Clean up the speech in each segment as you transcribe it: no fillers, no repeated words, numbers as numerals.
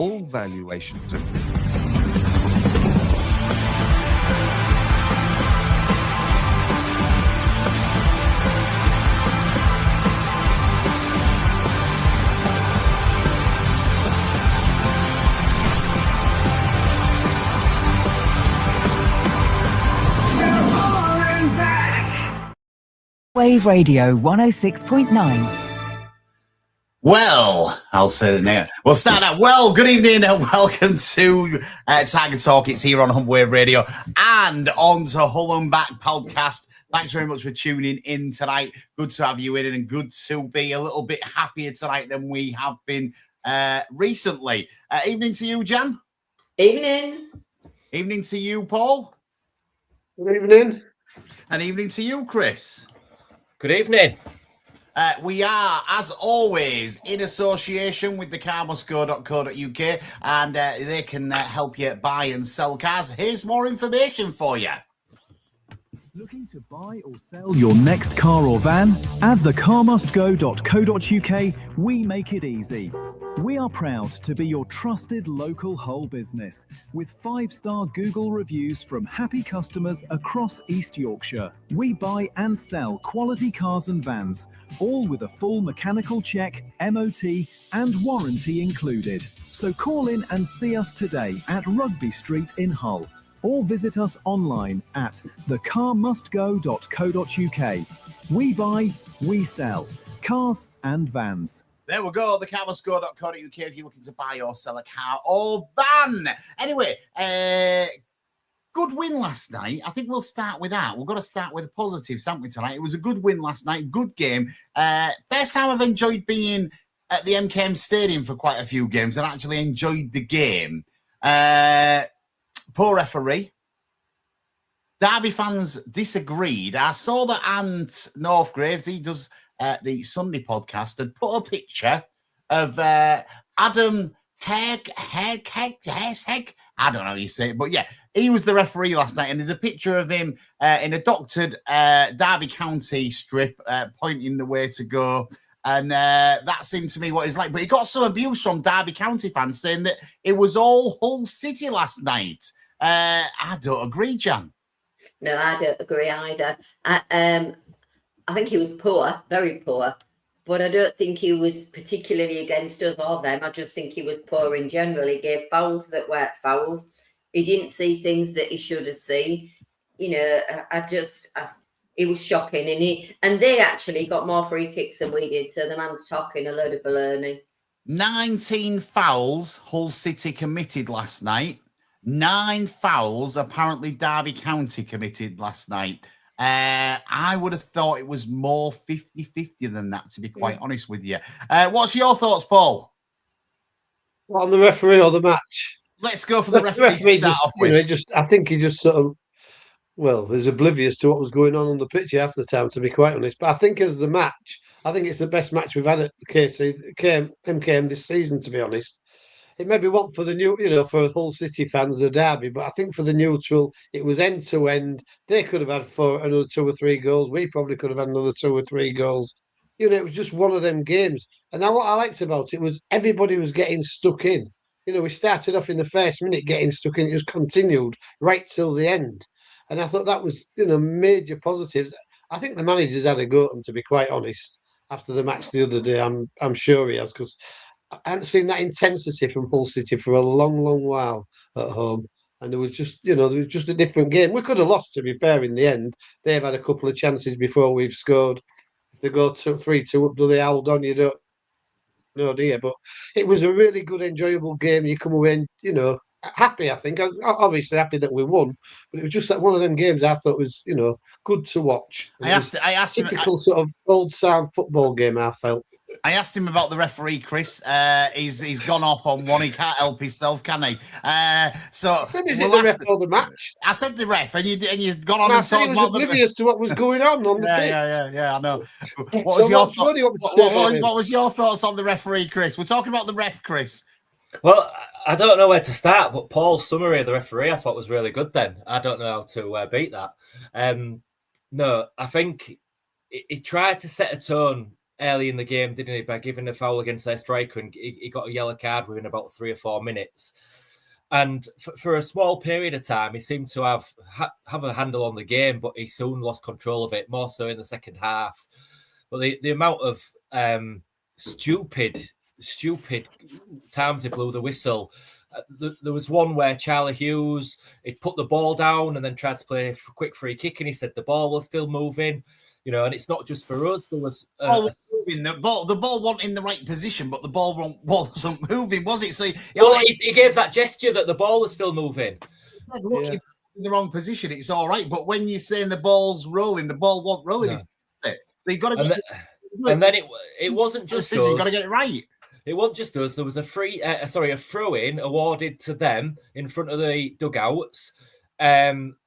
All valuations are... Wave Radio 106.9. Well, I'll say the name. We'll start out. Well, good evening and welcome to Tiger Talk. It's here on Hump Wave Radio and on to Hull and Back podcast. Thanks very much for tuning in tonight. Good to have you in and good to be a little bit happier tonight than we have been recently. Evening to you, Jan. Evening. Evening to you, Paul. Good evening. And evening to you, Chris. Good evening. We are, as always, in association with the carmusco.co.uk and they can help you buy and sell cars. Here's more information for you. Looking to buy or sell your next car or van? At thecarmustgo.co.uk, we make it easy. We are proud to be your trusted local Hull business with 5-star Google reviews from happy customers across East Yorkshire. We buy and sell quality cars and vans, all with a full mechanical check, MOT and warranty included. So call in and see us today at Rugby Street in Hull, or visit us online at thecarmustgo.co.uk. We buy, we sell cars and vans. There we go, thecarmusco.co.uk if you're looking to buy or sell a car or van. Anyway, good win last night. I think we'll start with that. We've got to start with the positives, haven't we, tonight? It was a good win last night, good game. First time I've enjoyed being at the MKM Stadium for quite a few games and actually enjoyed the game. Poor referee. Derby fans disagreed. I saw that Ant Northgraves, he does the Sunday podcast, had put a picture of Adam Heg. I don't know how you say it, but yeah, he was the referee last night, and there's a picture of him in a doctored Derby County strip pointing the way to go. And that seemed to me what it's like. But he got some abuse from Derby County fans saying that it was all Hull City last night. I don't agree, Jan. No, I don't agree either. I think he was poor, very poor, but I don't think he was particularly against us or them. I just think he was poor in general. He gave fouls that weren't fouls. He didn't see things that he should have seen. You know, it was shocking. And they actually got more free kicks than we did. So the man's talking a load of baloney. 19 fouls Hull City committed last night. 9 fouls apparently Derby County committed last night. I would have thought it was more 50-50 than that, to be quite honest with you. What's your thoughts, Paul? On the referee or the match? Let's go for the referee. I think he just sort of, was oblivious to what was going on the pitch half the time, to be quite honest. But I think as the match, I think it's the best match we've had at the MKM this season, to be honest. It maybe wasn't for the new, for Hull City fans, a derby, but I think for the neutral, it was end to end. They could have had another 2 or 3 goals. We probably could have had another 2 or 3 goals. It was just one of them games. And now what I liked about it was everybody was getting stuck in. We started off in the first minute getting stuck in. It just continued right till the end. And I thought that was, major positives. I think the manager's had a go at them, to be quite honest, after the match the other day. I'm sure he has, because I hadn't seen that intensity from Hull City for a long, long while at home. And there was just, a different game. We could have lost, to be fair, in the end. They've had a couple of chances before we've scored. If they go 3-2 up, do they hold on? You don't know, do you? But it was a really good, enjoyable game. You come away and, happy, I think. I'm obviously happy that we won. But it was just like one of them games I thought was, good to watch. I asked him. Typical sort of old sound football game, I felt. I asked him about the referee, Chris. He's gone off on one. He can't help himself, can he? So I said, is it the ref or the match? I said the ref, and you've gone on and and talked about the oblivious to what was going on the pitch. Yeah, I know. What was your thoughts on the referee, Chris? We're talking about the ref, Chris. Well, I don't know where to start, but Paul's summary of the referee I thought was really good then. I don't know how to beat that. No, I think he tried to set a tone early in the game, didn't he, by giving a foul against their striker, and he got a yellow card within about 3 or 4 minutes. And for a small period of time, he seemed to have a handle on the game, but he soon lost control of it, more so in the second half. But the amount of stupid times he blew the whistle. There was one where Charlie Hughes, he'd put the ball down and then tried to play a quick free kick, and he said the ball was still moving. And it's not just for us. There was the ball wasn't in the right position, but the ball wasn't moving, was it? So he gave that gesture that the ball was still moving. Look, in the wrong position, it's all right. But when you're saying the ball's rolling, the ball wasn't rolling. No. So you've got to. And then it wasn't just us. You've got to get it right. It wasn't just us. There was a throw-in awarded to them in front of the dugouts.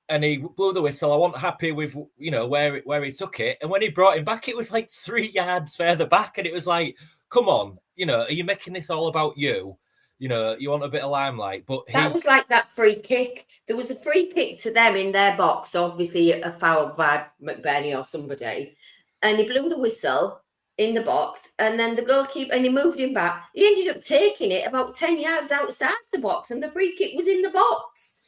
And he blew the whistle. I wasn't happy with, where he took it. And when he brought him back, it was like 3 yards further back. And it was like, come on, are you making this all about you? You want a bit of limelight. But that was like that free kick. There was a free kick to them in their box, obviously a foul by McBurney or somebody. And he blew the whistle in the box. And then the goalkeeper, and he moved him back. He ended up taking it about 10 yards outside the box. And the free kick was in the box.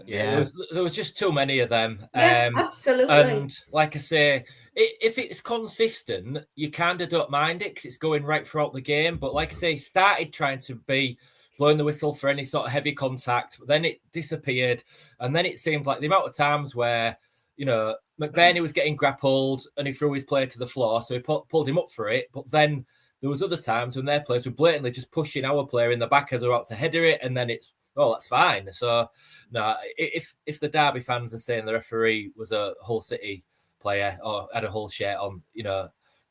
Yeah, there was just too many of them. Yeah, absolutely. And like I say, if it's consistent, you kind of don't mind it because it's going right throughout the game. But like I say, he started trying to be blowing the whistle for any sort of heavy contact, but then it disappeared. And then it seemed like the amount of times where, McBurney was getting grappled and he threw his player to the floor, so he pulled him up for it. But then there was other times when their players were blatantly just pushing our player in the back as they're out to header it, and then it's, oh, that's fine. So, no, if the Derby fans are saying the referee was a Hull City player or had a Hull shirt on,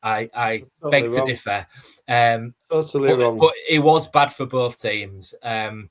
I totally beg to differ. Totally wrong. But it was bad for both teams. I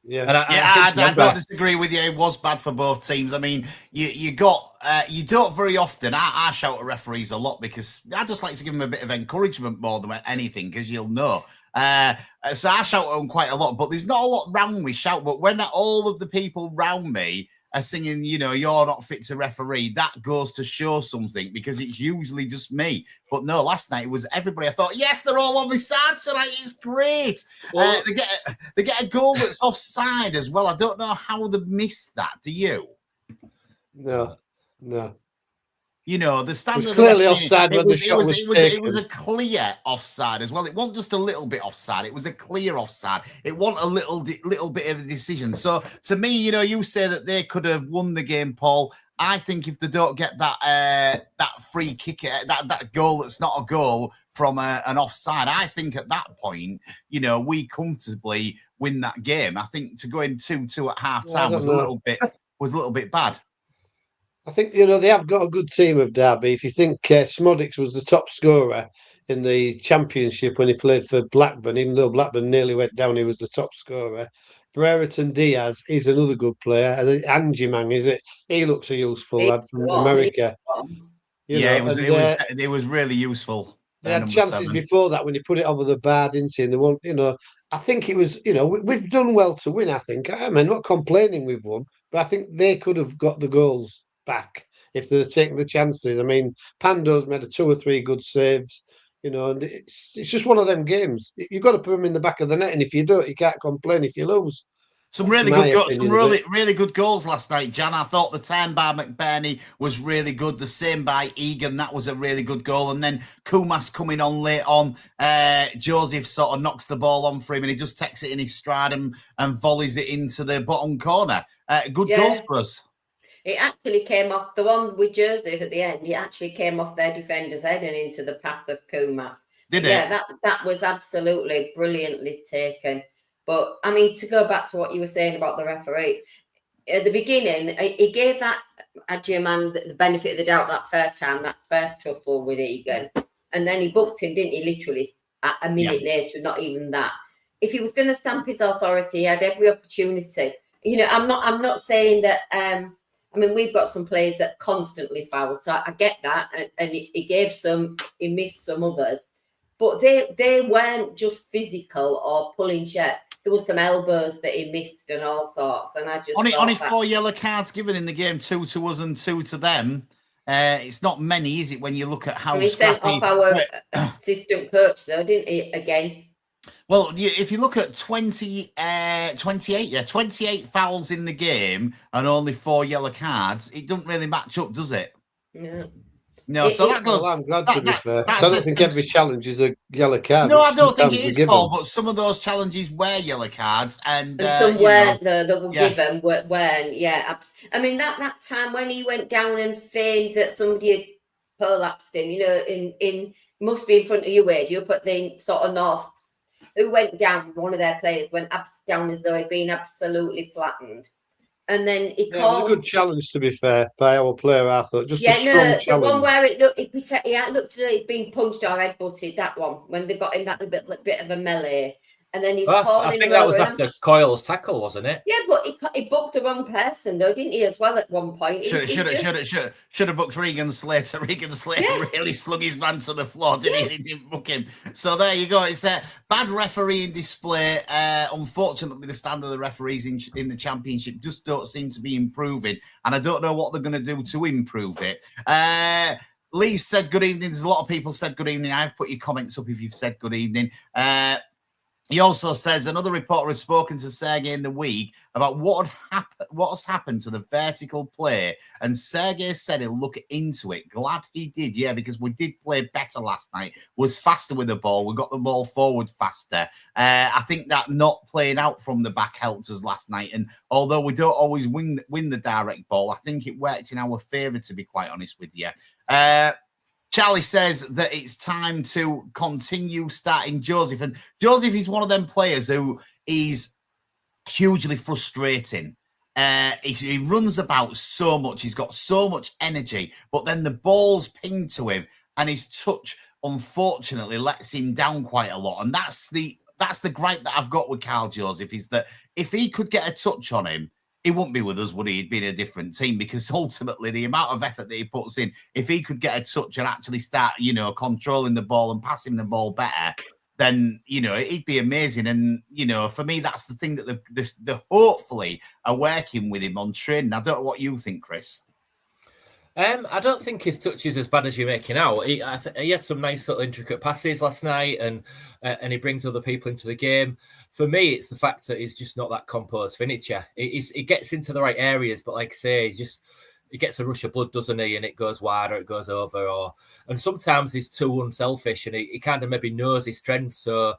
don't disagree with you. It was bad for both teams. I mean, you don't very often. I shout at referees a lot because I just like to give them a bit of encouragement more than anything, because you'll know. So I shout at them quite a lot, but there's not a lot round me shout. But when all of the people round me are singing, you're not fit to referee, that goes to show something, because it's usually just me. But no, last night it was everybody. I thought, yes, they're all on my side tonight. It's great. Well, they get a goal that's offside as well. I don't know how they missed that. Do you? No. The standard. It was clearly offside when the shot was taken. It was a clear offside as well. It wasn't just a little bit offside. It was a clear offside. It wasn't a little bit of a decision. So to me, you say that they could have won the game, Paul. I think if they don't get that free kick, that goal that's not a goal from an offside, I think at that point, we comfortably win that game. I think to go in 2-2 at half time was a little bit bad. I think, they have got a good team of Derby. If you think Smodics was the top scorer in the Championship when he played for Blackburn, even though Blackburn nearly went down, he was the top scorer. Brereton Diaz is another good player. And Anjiman, is it? He looks a useful lad from America. It was really useful. They had chances before that when he put it over the bar, didn't he? And they won, I think it was, we've done well to win, I think. I'm not complaining we've won, but I think they could have got the goals back if they'd taken the chances. I mean, Pando's made 2 or 3 good saves, and it's just one of them games. You've got to put them in the back of the net, and if you don't, you can't complain if you lose. Some really good goals last night, Jan. I thought the time by McBurney was really good. The same by Egan, that was a really good goal. And then Kumas coming on late on. Joseph sort of knocks the ball on for him, and he just takes it in his stride and volleys it into the bottom corner. Good goals for us. It actually came off, the one with Joseph at the end, it actually came off their defender's head and into the path of Kumas. Did it? Yeah, that was absolutely brilliantly taken. But, I mean, to go back to what you were saying about the referee, at the beginning, he gave that Adey the benefit of the doubt that first time, that first tussle with Egan. And then he booked him, didn't he, literally a minute later, not even that. If he was going to stamp his authority, he had every opportunity. I'm not saying that... I mean, we've got some players that constantly foul, so I get that. And he missed some others. But they weren't just physical or pulling shirts. There was some elbows that he missed and all sorts. And I just only 4 yellow cards given in the game, 2 to us and 2 to them. It's not many, is it, when you look at how He sent scrappy... off our assistant coach, though, didn't he, again? Well, if you look at 28 fouls in the game and only 4 yellow cards, it doesn't really match up, does it? No. No, so that goes... Well, I'm glad, to be fair. I that's don't think every challenge is a yellow card. No, I don't think it sometimes is, they give Paul, them. but some of those challenges were yellow cards, and some you weren't, know, that were given, weren't, I mean, that time when he went down and feigned that somebody had prolapsed him, you know, in must be in front of you, Wade, you put the sort of North, who went down, one of their players went down as though he'd been absolutely flattened. And then he Yeah, calls... it was a good challenge, to be fair, by our player, I thought. Just a strong challenge. The one where it looked as though he'd been punched or headbutted, that one, when they got in that bit of a melee. And then he's calling... I think that was after Coyle's tackle, wasn't it? Yeah, but he booked the wrong person, though, didn't he, as well, at one point? Should have booked Regan Slater. Regan Slater really slung his man to the floor, didn't he? He didn't book him. So there you go. It's a bad refereeing display. Unfortunately, the standard of the referees in the Championship just don't seem to be improving, and I don't know what they're going to do to improve it. Lee said good evening. There's a lot of people said good evening. I've put your comments up if you've said good evening. He also says another reporter had spoken to Sergei in the week about what has happened to the vertical play, and Sergei said he'll look into it. Glad he did, because we did play better last night. Was faster with the ball. We got the ball forward faster. I think that not playing out from the back helped us last night. And although we don't always win the direct ball, I think it worked in our favour, to be quite honest with you. Charlie says that it's time to continue starting Joseph. And Joseph is one of them players who is hugely frustrating. He runs about so much. He's got so much energy, but then the ball's pinged to him and his touch, unfortunately, lets him down quite a lot. And that's the gripe that I've got with Carl Joseph, is that if he could get a touch on him, he wouldn't be with us, would he? He'd be in a different team, because ultimately the amount of effort that he puts in, if he could get a touch and actually start, controlling the ball and passing the ball better, then, it'd be amazing. And, for me, that's the thing that the hopefully are working with him on training. I don't know what you think, Chris. I don't think his touch is as bad as you're making out. He had some nice little intricate passes last night, and he brings other people into the game. For me, it's the fact that he's just not that composed finisher. He gets into the right areas, but like I say, he gets a rush of blood, doesn't he? And it goes wide or it goes over. And sometimes he's too unselfish, and he kind of maybe knows his strengths. So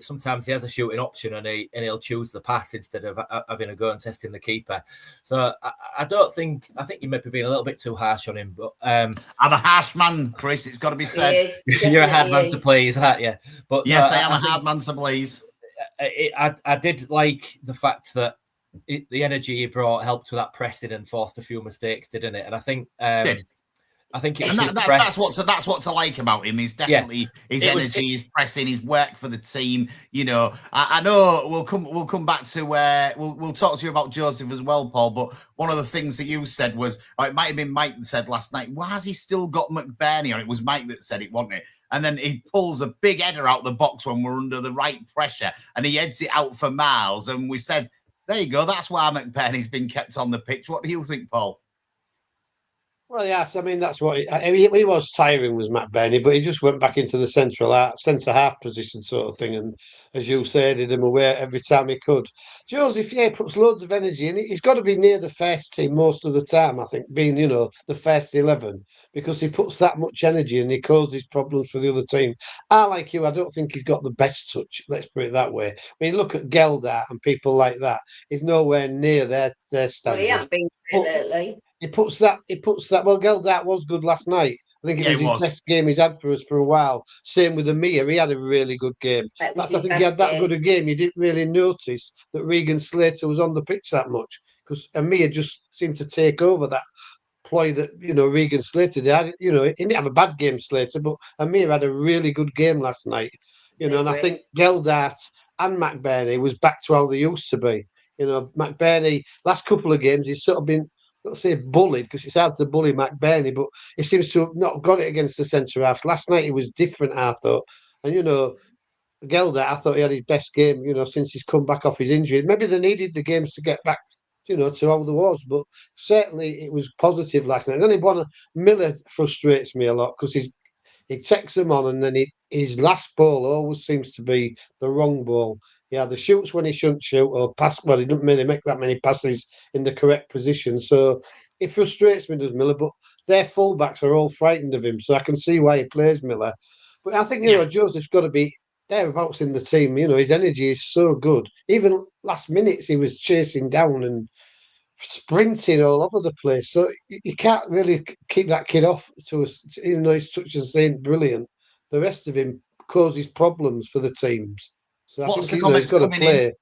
sometimes he has a shooting option and he'll choose the pass instead of having a go and testing the keeper. So I think you may be being a little bit too harsh on him. But I'm a harsh man, Chris. It's got to be said. You're a hard man to please, aren't you? But yes, I am a hard man to please. I did like the fact that the energy he brought helped with that pressing and forced a few mistakes, didn't it? And I think that's what to like about him. Is definitely his energy, his pressing, his work for the team. I know we'll come back to we'll talk to you about Joseph as well, Paul. But one of the things that you said was, it might have been Mike that said last night, why has he still got McBurney on? It was Mike that said it, wasn't it? And then he pulls a big header out the box when we're under the right pressure, and he heads it out for miles. And we said, there you go. That's why McBurney's been kept on the pitch. What do you think, Paul? Well, yes, I mean, that's what he was tiring, was McBurney, but he just went back into the centre half position sort of thing. And as you said, did him away every time he could. Joseph, puts loads of energy in. He's got to be near the first team most of the time, I think, being, the first 11, because he puts that much energy and he causes problems for the other team. I like you. I don't think he's got the best touch. Let's put it that way. I mean, look at Geldart and people like that. He's nowhere near their standard. Well, he has been lately. He puts that. Well, Geldart was good last night. I think it was his best game he's had for us for a while. Same with Amir. He had a really good game. I think he had that good a game. You didn't really notice that Regan Slater was on the pitch that much, because Amir just seemed to take over that ploy that, Regan Slater did. He didn't have a bad game, Slater, but Amir had a really good game last night. And I think Geldart and McBurney was back to how they used to be. McBurney, last couple of games, he's sort of been, not say bullied, because it's hard to bully McBurney, but he seems to have not got it against the centre half. Last night he was different, I thought. And Geldart, I thought he had his best game, since he's come back off his injury. Maybe they needed the games to get back to how there was. But certainly it was positive last night. And then one Miller frustrates me a lot because he takes them on, and then his last ball always seems to be the wrong ball. He either shoots when he shouldn't shoot, or pass. Well, he doesn't really make that many passes in the correct position. So it frustrates me, does Miller. But their fullbacks are all frightened of him, so I can see why he plays Miller. But I think Joseph's got to be thereabouts in the team. His energy is so good. Even last minutes, he was chasing down and sprinting all over the place. So you can't really keep that kid off to us, even though he's such a saint brilliant. The rest of him causes problems for the teams. So I think he's got to play. In?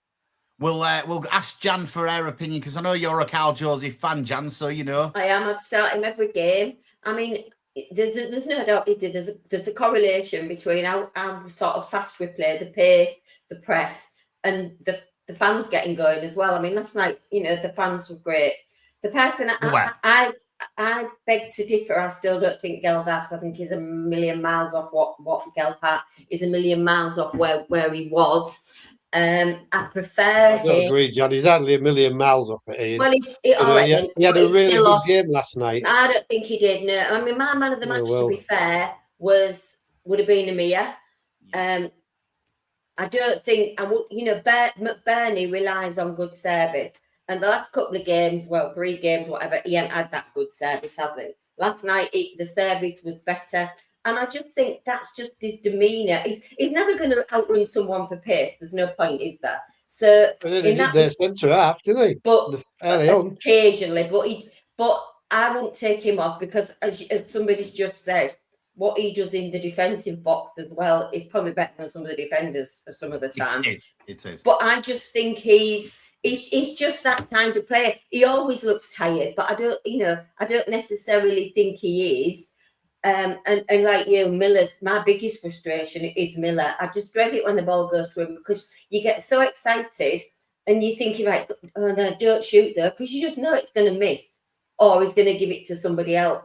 We'll ask Jan for her opinion, because I know you're a Carl Joseph fan, Jan. So I am. I'd start him every game. I mean, there's no doubt there's a correlation between how sort of fast we play, the pace, the press, and the fans getting going as well. I mean, last night, the fans were great. The person I beg to differ. I still don't think Geldas. I think he's a million miles off what Gelhat is, a million miles off where he was. I prefer. I don't agree, John. He's hardly a million miles off it. Well, he had a really good game last night. I don't think he did. No, I mean, my man of the match, to be fair, would have been Amir. I don't think I would. McBurney relies on good service, and the last couple of games, 3 games, whatever, he hasn't had that good service, has he? Last night, the service was better. And I just think that's just his demeanour. He's never going to outrun someone for pace. There's no point, is there? So he did their centre half, didn't he? But occasionally, but I won't take him off, because as somebody's just said, what he does in the defensive box as well is probably better than some of the defenders some of the time. It is. But I just think he's just that kind of player. He always looks tired, but I don't necessarily think he is. And like Miller's, my biggest frustration is Miller. I just dread it when the ball goes to him, because you get so excited and you think, right, oh no, don't shoot there, because you just know it's going to miss, or he's going to give it to somebody else.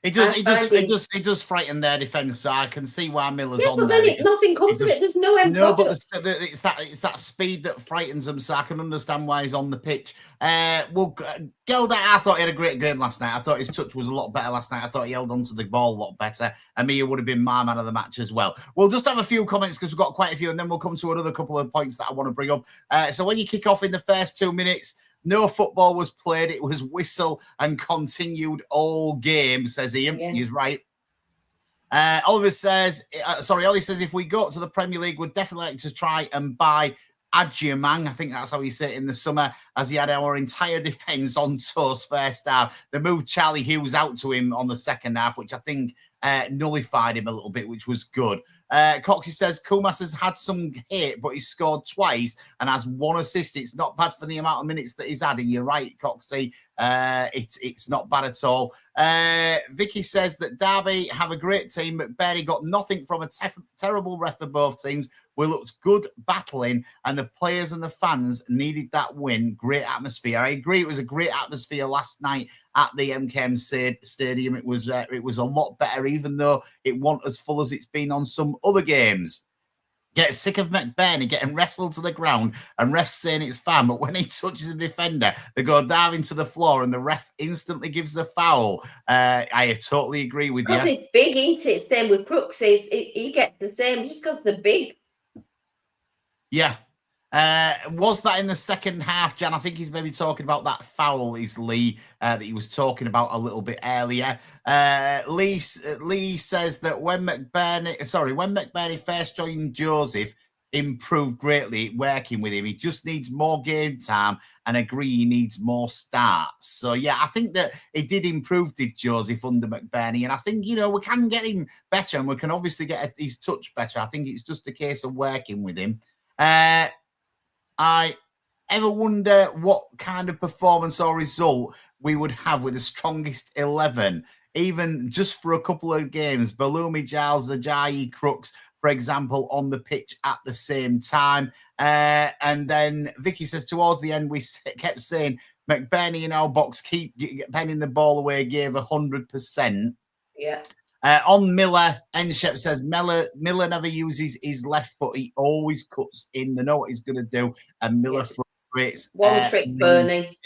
It does frighten their defence, so I can see why Miller's on but there. Then nothing comes of it. There's no end. No, but it's that speed that frightens them, so I can understand why he's on the pitch. Gelder, I thought he had a great game last night. I thought his touch was a lot better last night. I thought he held onto the ball a lot better. Amir would have been my man of the match as well. We'll just have a few comments, because we've got quite a few, and then we'll come to another couple of points that I want to bring up. So when you kick off in the first 2 minutes, no football was played. It was whistle and continued all game, says Ian. Yeah. He's right. Ollie says, if we go to the Premier League, we'd definitely like to try and buy Adjumang. I think that's how he said it in the summer, as he had our entire defence on toast first half. They moved Charlie Hughes out to him on the second half, which I think nullified him a little bit, which was good. Coxie says Kumas has had some hit, but he's scored twice and has 1 assist. It's not bad for the amount of minutes that he's had. And you're right, Coxie. It's not bad at all. Vicky says that Derby have a great team, but Barry got nothing from a terrible ref for both teams. We looked good battling, and the players and the fans needed that win. Great atmosphere. I agree. It was a great atmosphere last night at the MKM Stadium. It was a lot better, even though it wasn't as full as it's been on some other games. Get sick of McBurney getting wrestled to the ground and refs saying it's fine, but when he touches a defender, they go diving to the floor and the ref instantly gives a foul. I totally agree with you. Because it's big, isn't it? Same with Crooks. He gets the same just because they're big. Yeah. Was that in the second half, Jan? I think he's maybe talking about that foul, is Lee, that he was talking about a little bit earlier. Lee says that when McBurney first joined Joseph, improved greatly working with him. He just needs more game time, and agree he needs more starts. So yeah, I think that he did improve, did Joseph, under McBurney, and I think we can get him better, and we can obviously get his touch better. I think it's just a case of working with him. I ever wonder what kind of performance or result we would have with the strongest 11, even just for a couple of games. Balumi, Giles, Ajayi, Crooks, for example, on the pitch at the same time. And then Vicky says, towards the end, we kept saying McBurney in our box, keep penning the ball away, gave 100%. Yeah. On Miller, Enshep says Miller never uses his left foot. He always cuts in. They know what he's going to do. And Miller Crits. One trick pony.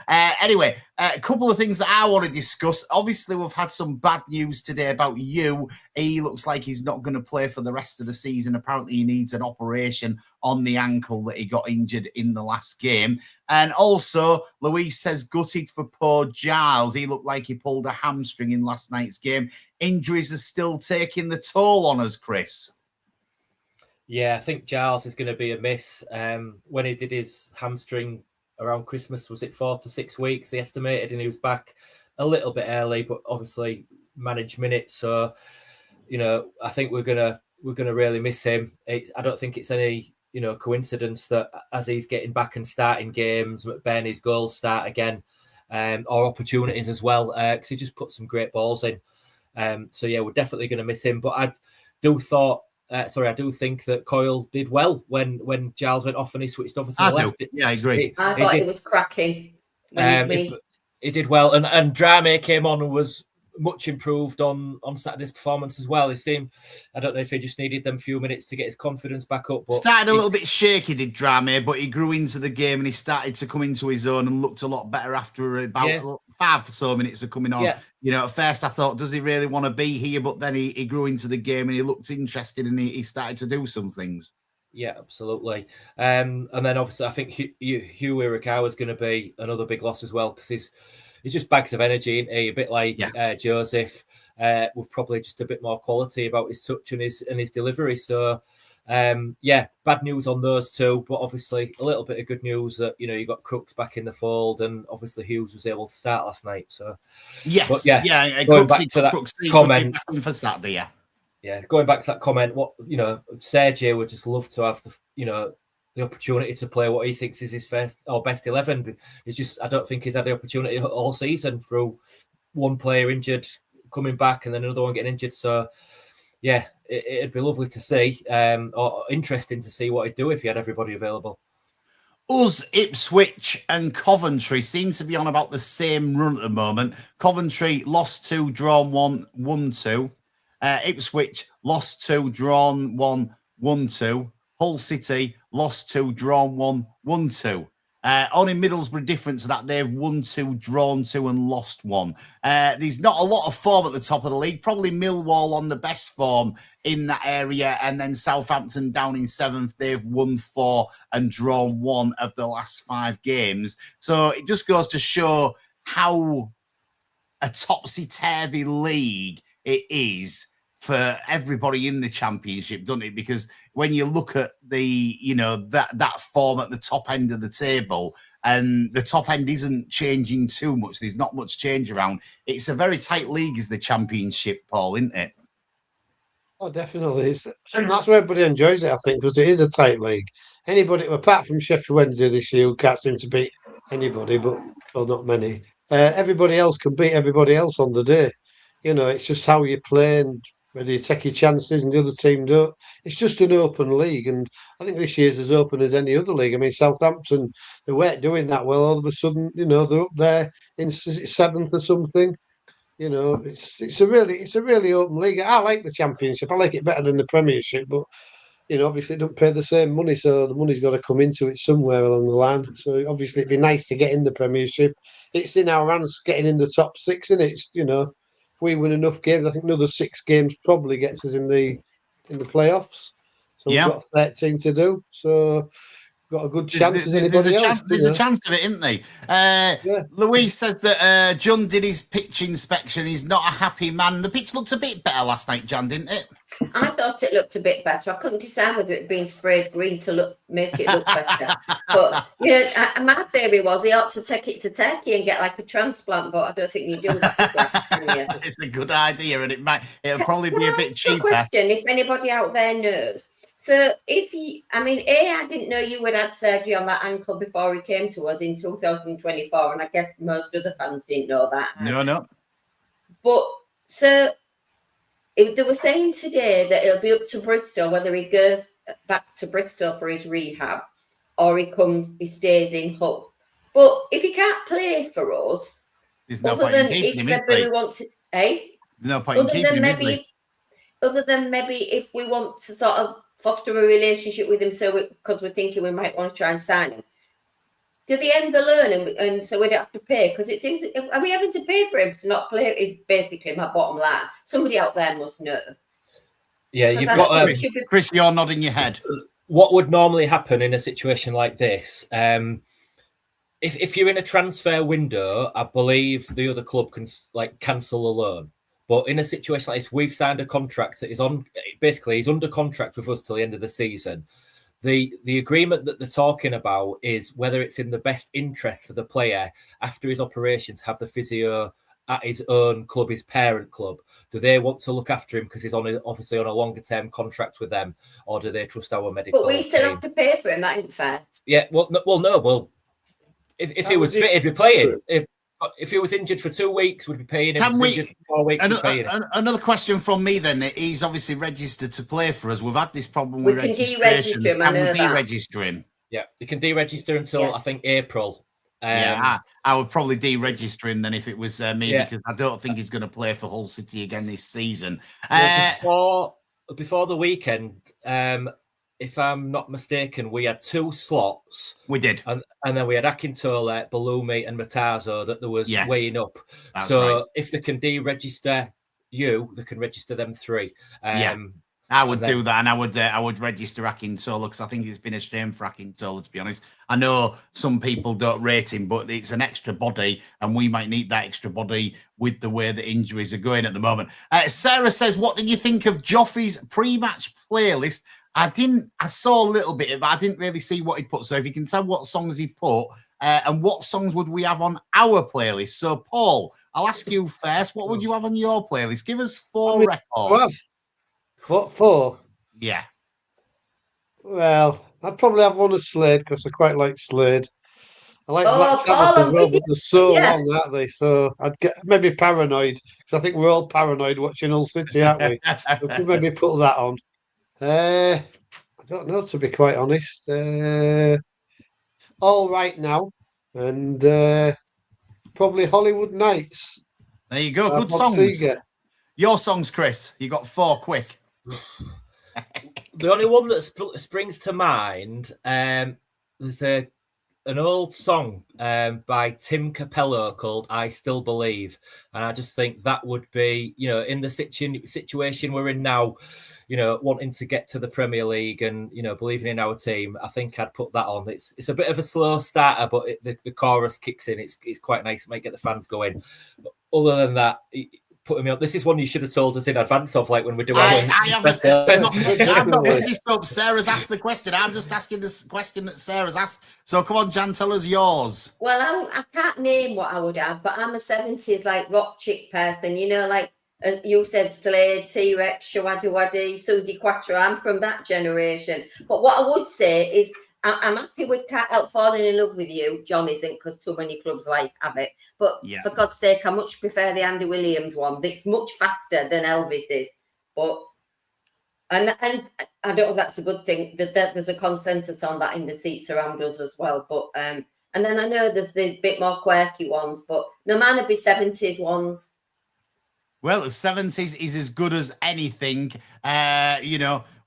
Anyway, a couple of things that I want to discuss. Obviously, we've had some bad news today about you. He looks like he's not going to play for the rest of the season. Apparently, he needs an operation on the ankle that he got injured in the last game. And also, Louise says gutted for poor Giles. He looked like he pulled a hamstring in last night's game. Injuries are still taking the toll on us, Chris. Yeah, I think Giles is going to be a miss. When he did his hamstring around Christmas, was it 4 to 6 weeks? He estimated, and he was back a little bit early, but obviously managed minutes. So, I think we're gonna really miss him. I don't think it's any coincidence that as he's getting back and starting games, McBurney's goals start again, or opportunities as well, because he just put some great balls in. So yeah, we're definitely going to miss him. But I do think that Coyle did well when Giles went off and he switched off to the left. Yeah, I agree. I thought it was cracking. He did well, and Drame came on and was much improved on Saturday's performance as well. He seemed, I don't know if he just needed them few minutes to get his confidence back up. But started a little bit shaky, did Drame, but he grew into the game and he started to come into his own and looked a lot better after about 5 or so minutes of coming on. At first I thought, does he really want to be here? But then he grew into the game and he looked interested and he started to do some things. Yeah, absolutely. And then obviously I think Hugh Irakawa is going to be another big loss as well, because he's just bags of energy, isn't he? A bit like Joseph, with probably just a bit more quality about his touch and his delivery. So, bad news on those two, but obviously a little bit of good news that you got Crooks back in the fold, and obviously Hughes was able to start last night. So, going back to that comment for Saturday, going back to that comment, Sergio would just love to have the opportunity to play what he thinks is his first or best 11. It's just, I don't think he's had the opportunity all season through one player injured, coming back, and then another one getting injured. So, yeah, it'd be lovely to see, or interesting to see what he'd do if he had everybody available. Us, Ipswich and Coventry seem to be on about the same run at the moment. Coventry lost 2, drawn 1, 1-2. Ipswich lost 2, drawn 1, 1-2. Hull City lost 2, drawn 1, 1-2. Only Middlesbrough difference that they've won 2, drawn 2, and lost 1. There's not a lot of form at the top of the league. Probably Millwall on the best form in that area, and then Southampton down in 7th. They've won 4 and drawn 1 of the last 5 games. So it just goes to show how a topsy-turvy league it is for everybody in the Championship, doesn't it? Because when you look at the, that form at the top end of the table, and the top end isn't changing too much, there's not much change around. It's a very tight league as the Championship, Paul, isn't it? Oh, definitely. And that's why everybody enjoys it, I think, because it is a tight league. Anybody, apart from Sheffield Wednesday this year, who can't seem to beat anybody, not many. Everybody else can beat everybody else on the day. It's just how you play and whether you take your chances and the other team don't. It's just an open league, and I think this year's as open as any other league. I mean, Southampton, they weren't doing that well. All of a sudden, they're up there in 7th or something. It's a really open league. I like the Championship. I like it better than the Premiership, but obviously it doesn't pay the same money, so the money's got to come into it somewhere along the line. So obviously it'd be nice to get in the Premiership. It's in our hands getting in the top 6, and it's we win enough games, I think another 6 games probably gets us in the playoffs. So we've got 13 to do. So got a good chance as anybody else. There's a chance of it, isn't there? Louise says that John did his pitch inspection. He's not a happy man. The pitch looked a bit better last night, John, didn't it? I thought it looked a bit better. I couldn't decide whether it being sprayed green to make it look better. But my theory was he ought to take it to Turkey and get like a transplant. But I don't think you do that. It's a good idea, and it'll probably be a bit cheaper. Question: if anybody out there knows. So I didn't know you had surgery on that ankle before he came to us in 2024, and I guess most other fans didn't know that. No. But so. If they were saying today that it'll be up to Bristol whether he goes back to Bristol for his rehab or he stays in Hull. But if he can't play for us, there's no point in keeping him, is there? No point in keeping him, is there? Other than maybe if we want to sort of foster a relationship with him, because we're thinking we might want to try and sign him. do they end the loan and so we don't have to pay? Because it seems, are we having to pay for him to not play? Is basically my bottom line. Somebody out there must know. Yeah, you've got Chris, you're nodding your head. What would normally happen in a situation like this? If you're in a transfer window, I believe the other club can cancel a loan. But in a situation like this, we've signed a contract that is he's under contract with us till the end of the season. The agreement that they're talking about is whether it's in the best interest for the player after his operation to have the physio at his own club, his parent club. Do they want to look after him because he's obviously on a longer term contract with them, or do they trust our medical But we still team? have to pay for him. That ain't fair. Yeah, no. If he was fit, he'd be playing. If he was injured for 2 weeks, we'd be paying him. Can we? For 4 weeks, Another question from me then. He's obviously registered to play for us. We've had this problem We with can registrations. deregister him. Can we deregister him? Yeah, you can deregister until I think April. I would probably deregister him then if it was me, because I don't think he's going to play for Hull City again this season. Well, before the weekend, if I'm not mistaken, we had 2 slots. We did. And then we had Akintola, Balumi and Matazo that there was weighing up. That's so right. if they can deregister you, they can register them 3. I would do that, and I would register Akintola because I think it's been a shame for Akintola, to be honest. I know some people don't rate him, but it's an extra body, and we might need that extra body with the way the injuries are going at the moment. Sarah says, what did you think of Joffrey's pre-match playlist? I saw a little bit of it, but I didn't really see what he put. So if you can tell what songs he put, and what songs would we have on our playlist? So, Paul, I'll ask you first. What would you have on your playlist? Give us 4 records. What, 4? Yeah. Well, I'd probably have one of Slade because I quite like Slade. I like Black Sabbath as well, but they're so long, aren't they? So I'd get maybe Paranoid because I think we're all paranoid watching Hull City, aren't we? We could maybe put that on. I don't know, to be quite honest. All Right Now and probably Hollywood Nights. There you go. Good Bob songs. Seger. Your songs, Chris. You got 4 quick. The only one that springs to mind, there's an old song by Tim Capello called I Still Believe. And I just think that would be, in the situation we're in now, wanting to get to the Premier League and, believing in our team, I think I'd put that on. It's a bit of a slow starter, but the chorus kicks in. It's quite nice. It might get the fans going. But other than that, putting me on. This is one you should have told us in advance of, like when we do our. I'm not putting this up. Sarah's asked the question. I'm just asking this question that Sarah's asked. So come on, Jan, tell us yours. Well, I can't name what I would have, but I'm a 70s rock chick person. You said Slade, T-Rex, Shawadu Wadi, Susie Quattro. I'm from that generation. But what I would say is I'm happy with Can't Help Falling in Love with You. John isn't because too many clubs have it. But for God's sake, I much prefer the Andy Williams one. It's much faster than Elvis is. And I don't know if that's a good thing. That there's a consensus on that in the seats around us as well. But and then I know there's the bit more quirky ones, but no man would be 70s ones. Well, the 70s is as good as anything.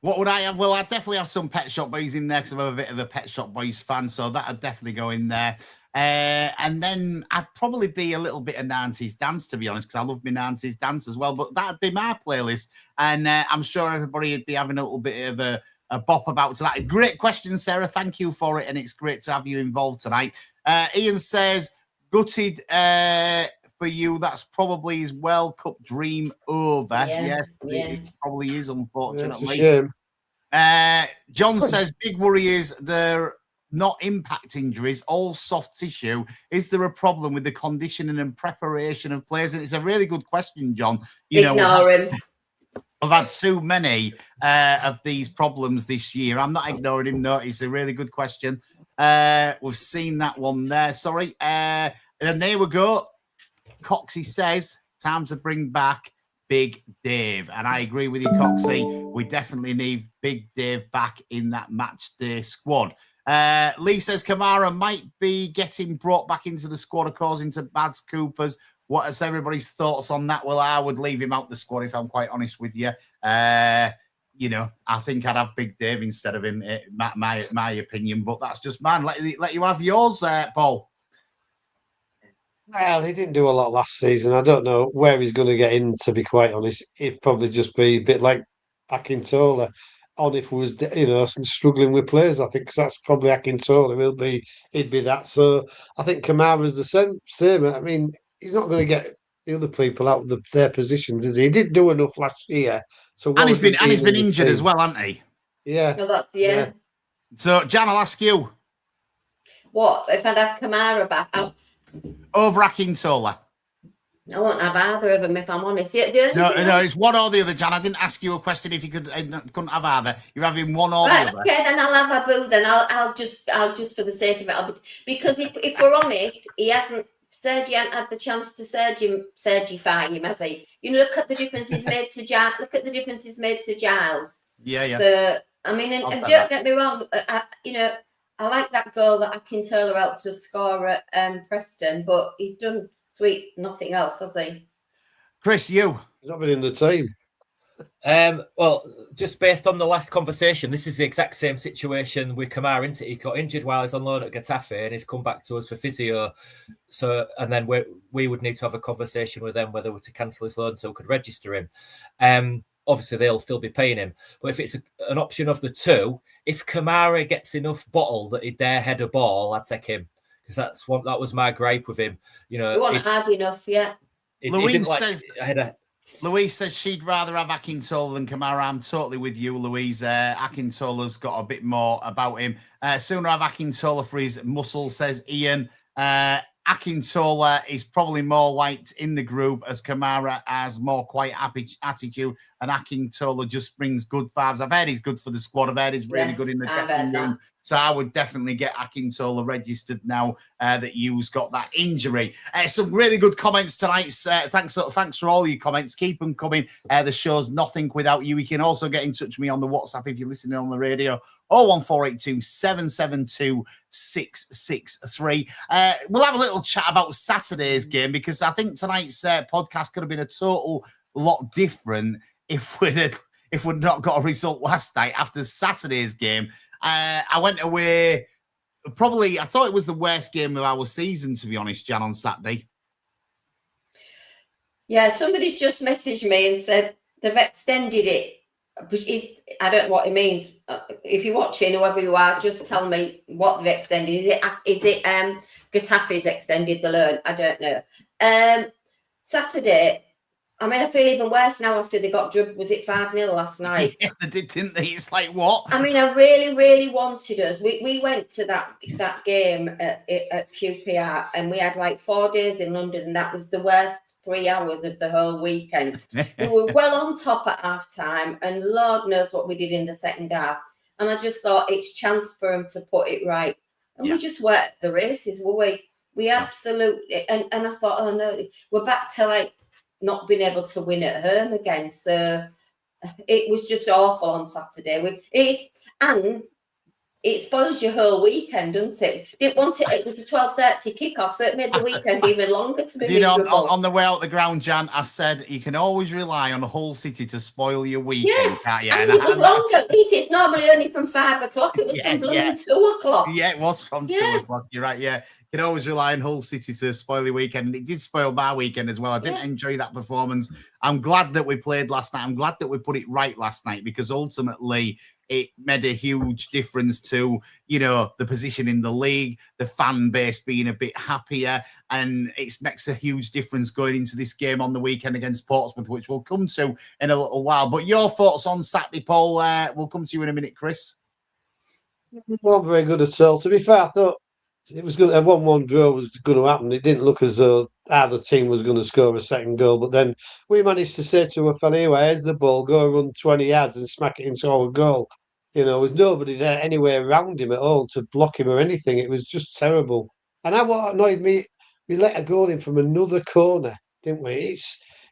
What would I have? Well, I'd definitely have some Pet Shop Boys in there because I'm a bit of a Pet Shop Boys fan, so that'd definitely go in there. And then I'd probably be a little bit of 90s dance, to be honest, because I love my 90s dance as well. But that'd be my playlist, and I'm sure everybody would be having a little bit of a bop about to that. Great question, Sarah. Thank you for it, and it's great to have you involved tonight. Ian says, gutted for you. That's probably his World Cup dream over. Yes, it probably is, unfortunately. Yeah, it's a shame. John says, big worry is they're not impact injuries, all soft tissue. Is there a problem with the conditioning and preparation of players? And it's a really good question, John. Ignore him. I've had too many of these problems this year. I'm not ignoring him, no. It's a really good question. We've seen that one there. Sorry. And there we go. Coxie says, time to bring back Big Dave. And I agree with you, Coxie. We definitely need Big Dave back in that match day squad. Lee says Kamara might be getting brought back into the squad according to Bads Coopers. What is everybody's thoughts on that? Well, I would leave him out the squad if I'm quite honest with you. I think I'd have Big Dave instead of him. My opinion, but that's just mine. Let you have yours, Paul. Well, he didn't do a lot last season. I don't know where he's going to get in, to be quite honest. He'd probably just be a bit like Akintola on if he was, struggling with players. I think 'cause that's probably Akintola. He'd be that. So I think Kamara's the same. I mean, he's not going to get the other people out of their positions, is he? He didn't do enough last year. So And he's been injured as well, hasn't he? Yeah. Well, that's, yeah. So, Jan, I'll ask you. What if I'd have Kamara back? Over Akintola. I won't have either of them if I'm honest. Yeah, No, it's one or the other, Jan. I didn't ask you a question if you couldn't have either. You're having one or the other. Okay, then I'll have Abu. Then I'll just for the sake of it, because if we're honest, Sergi hasn't had the chance to Sergify him, has he? Look at the difference he's made to Giles. Look at the difference he's made to Giles. Yeah. So I mean, and don't get me wrong. I like that goal that Akintola helped to score at Preston, but he's done nothing else, has he? Chris, you? He's not been in the team. Well, just based on the last conversation, this is the exact same situation with Kamara, isn't it? He got injured while he's on loan at Getafe and he's come back to us for physio. So, and then we would need to have a conversation with them whether we're to cancel his loan so we could register him. Obviously, they'll still be paying him. But if it's an option of the two, if Kamara gets enough bottle that he'd dare head a ball, I'd take him. Because that was my gripe with him. He wasn't hard enough, yeah. Louise says she'd rather have Akintola than Kamara. I'm totally with you, Louise. Akintola's got a bit more about him. Sooner have Akintola for his muscle, says Ian. Akintola is probably more liked in the group as Kamara has more quiet attitude, and Akintola just brings good vibes. I've heard he's good for the squad. I've heard he's really good in the dressing room. So I would definitely get Akintola registered now that you've got that injury. Some really good comments tonight. Thanks for all your comments. Keep them coming. The show's nothing without you. You can also get in touch with me on the WhatsApp if you're listening on the radio. 01482 772 663. We'll have a little chat about Saturday's game because I think tonight's podcast could have been a total lot different if we'd not got a result last night after Saturday's game. I went away. I thought it was the worst game of our season, to be honest, Jan, on Saturday. Yeah, somebody's just messaged me and said they've extended it. I don't know what it means. If you're watching, whoever you are, just tell me what they've extended. Is it Getafe's extended the loan? I don't know. Saturday, I mean, I feel even worse now after they got drubbed. Was it 5-0 last night? Yeah, they did, didn't they? It's like, what? I mean, I really, really wanted us. We went to that game at QPR and we had like 4 days in London and that was the worst 3 hours of the whole weekend. We were well on top at half time and Lord knows what we did in the second half. And I just thought it's chance for them to put it right. And we just were at the races, were we? We absolutely, and I thought, oh no, we're back to like not being able to win at home again. So it was just awful on Saturday. It spoils your whole weekend, doesn't it? Didn't want it. It was a 12:30 kickoff, so it made the weekend even longer to be miserable. On the way out the ground, Jan, I said you can always rely on Hull City to spoil your weekend, can't you? And it was longer. At least it's normally only from 5 o'clock. It was from blooming 2 o'clock. Yeah, it was from 2 o'clock. You're right. Yeah, you can always rely on Hull City to spoil your weekend, and it did spoil my weekend as well. I didn't enjoy that performance. I'm glad that we played last night. I'm glad that we put it right last night because ultimately it made a huge difference to, the position in the league, the fan base being a bit happier, and it makes a huge difference going into this game on the weekend against Portsmouth, which we'll come to in a little while. But your thoughts on Saturday, Paul, we'll come to you in a minute, Chris. Not very good at all. To be fair, I thought it was going to, a 1-1 draw was going to happen. It didn't look as though either team was going to score a second goal. But then we managed to say to a fella, anyway, here's the ball, go run 20 yards and smack it into our goal. With nobody there anywhere around him at all to block him or anything. It was just terrible. And what annoyed me, we let a goal in from another corner, didn't we?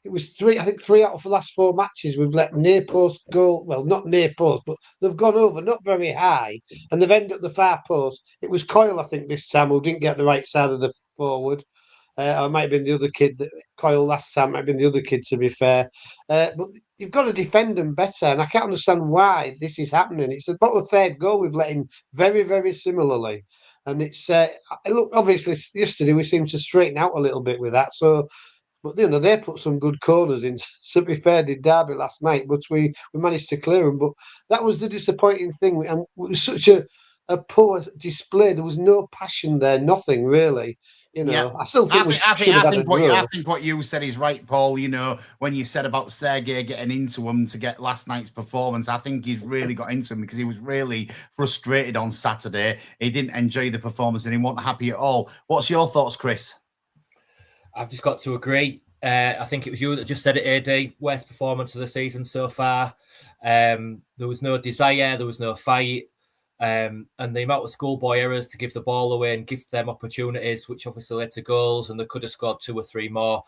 It was 3 out of the last 4 matches we've let near post goal. Well, not near post, but they've gone over, not very high, and they've ended up the far post. It was Coyle, I think, this time, who didn't get the right side of the forward. Or it might have been the other kid, Coyle last time, might have been the other kid, to be fair. But you've got to defend them better, and I can't understand why this is happening. It's about the third goal we've let in very, very similarly. And it's, look, obviously, yesterday we seemed to straighten out a little bit with that. So, but they put some good corners in. To be fair, did Derby last night, but we managed to clear them. But that was the disappointing thing. And it was such a poor display. There was no passion there, nothing really. I still think we should have had a draw. I think what you said is right, Paul. When you said about Sergei getting into him to get last night's performance, I think he's really got into him because he was really frustrated on Saturday. He didn't enjoy the performance and he wasn't happy at all. What's your thoughts, Chris? I've just got to agree. I think it was you that just said it, Adey. Worst performance of the season so far. There was no desire. There was no fight. And the amount of schoolboy errors to give the ball away and give them opportunities, which obviously led to goals, and they could have scored 2 or 3 more.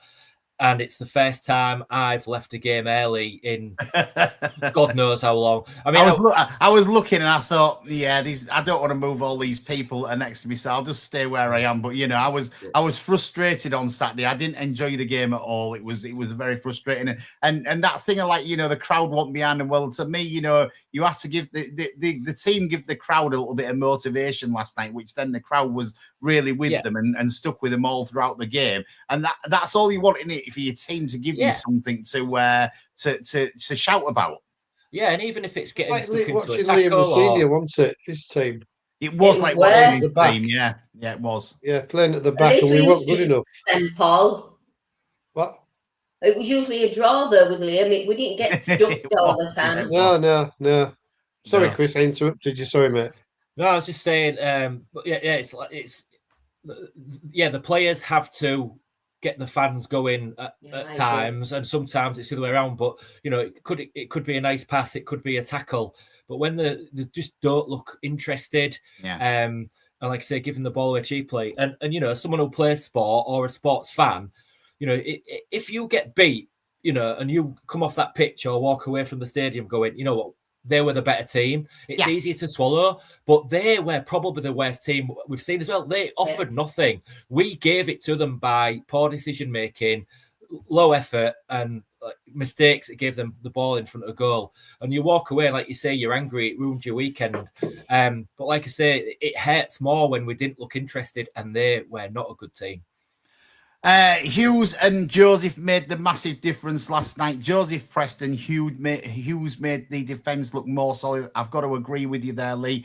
And it's the first time I've left a game early in God knows how long. I mean, I was looking and I thought, I don't want to move all these people next to me, so I'll just stay where I am. But I was frustrated on Saturday. I didn't enjoy the game at all. It was very frustrating, and that thing of the crowd wasn't behind them. Well, to me, you have to give the team give the crowd a little bit of motivation last night, which then the crowd was really with them and stuck with them all throughout the game. And that's all you want in it, for your team to give you something to shout about. Yeah, and even if it's getting like stuck into a Liam tackle, Senior, wasn't it? His team. It was like watching his team. Yeah, it was. Yeah, playing at the back, and we weren't good enough. Then Paul. What? It was usually a draw though with Liam. We didn't get stuffed all the time. No. Sorry, Chris, I interrupted you. Sorry, mate. No, I was just saying. The players have to get the fans going at times, and sometimes it's the other way around. But it could be a nice pass, it could be a tackle, but when they just don't look interested, and like I say, giving the ball away cheaply, and as someone who plays sport or a sports fan, if you get beat, and you come off that pitch or walk away from the stadium going, you know what, they were the better team. It's easier to swallow, but they were probably the worst team we've seen as well. They offered nothing. We gave it to them by poor decision making, low effort, and mistakes that gave them the ball in front of goal. And you walk away, like you say, you're angry. It ruined your weekend. But like I say, it hurts more when we didn't look interested, and they were not a good team. Hughes and Joseph made the massive difference last night. Joseph Preston, Hughes made the defence look more solid. I've got to agree with you there, Lee.